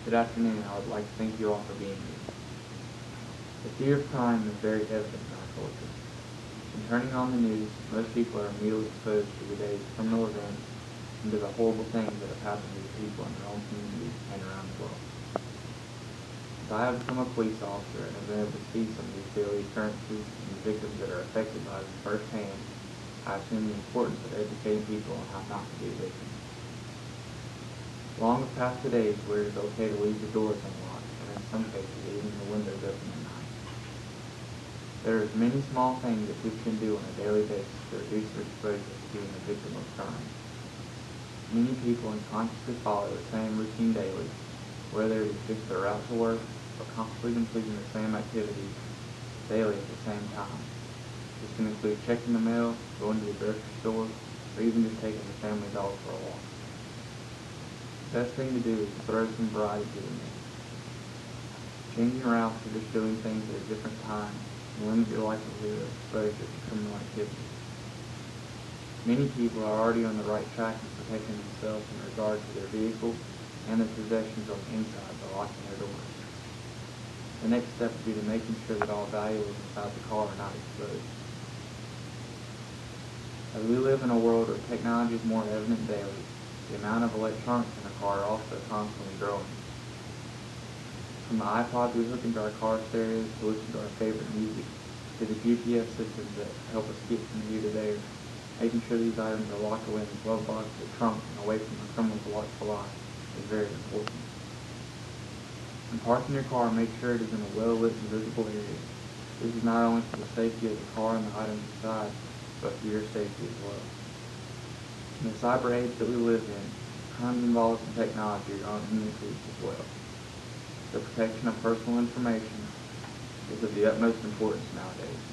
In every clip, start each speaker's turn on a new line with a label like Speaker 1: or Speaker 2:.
Speaker 1: Good afternoon. I would like to thank you all for being here. The fear of crime is very evident in our culture. In turning on the news, most people are immediately exposed to the day's criminal events and to the horrible things that have happened to the people in their own community and around the world. As I have become a police officer and have been able to see some of these daily occurrences and the victims that are affected by them firsthand, I have seen the importance of educating people on how not to be a victim. Long have passed the days where it is okay to leave the doors unlocked, and in some cases even the windows open at night. There are many small things that people can do on a daily basis to reduce their exposure to being a victim of crime. Many people unconsciously follow the same routine daily, whether it is just their route to work or constantly completing the same activities daily at the same time. This can include checking the mail, going to the grocery store, or even just taking the family dog for a walk. The best thing to do is to throw some variety to the mix. Changing routes or just doing things at a different time will limit your likelihood of exposure to criminal activity. Many people are already on the right track in protecting themselves in regard to their vehicle and their possessions on the inside by locking their doors. The next step would be to making sure that all valuables inside the car are not exposed. As we live in a world where technology is more evident daily, the amount of electronics in a car are also constantly growing. From the iPods we hook into our car stereos to listen to our favorite music, to the GPS systems that help us get from here to there, making sure these items are locked away in the glove box, the trunk, and away from the criminal's watchful eye is very important. When parking your car, make sure it is in a well-lit and visible area. This is not only for the safety of the car and the items inside, but for your safety as well. In the cyber age that we live in, crimes involved in technology are on the increase as well. The protection of personal information is of the utmost importance nowadays.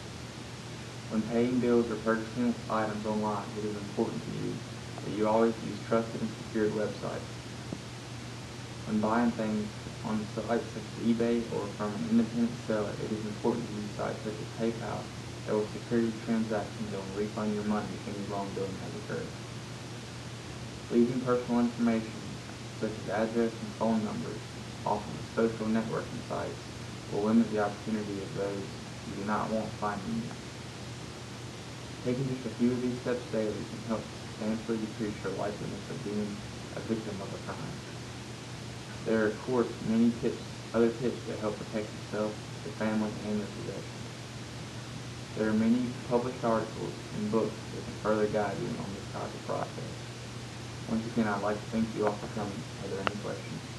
Speaker 1: When paying bills or purchasing items online, it is important to you that you always use trusted and secured websites. When buying things on sites such as eBay or from an independent seller, it is important to use sites such as PayPal that will secure your transactions and will refund your money if any wrongdoing has occurred. Leaving personal information such as address and phone numbers off of social networking sites will limit the opportunity of those you do not want finding you. Taking just a few of these steps daily can help substantially decrease your likeliness of being a victim of a crime. There are, of course, many other tips that help protect yourself, your family, and your possessions. There are many published articles and books that can further guide you on this type of process. Once again, I'd like to thank you all for coming. Are there any questions?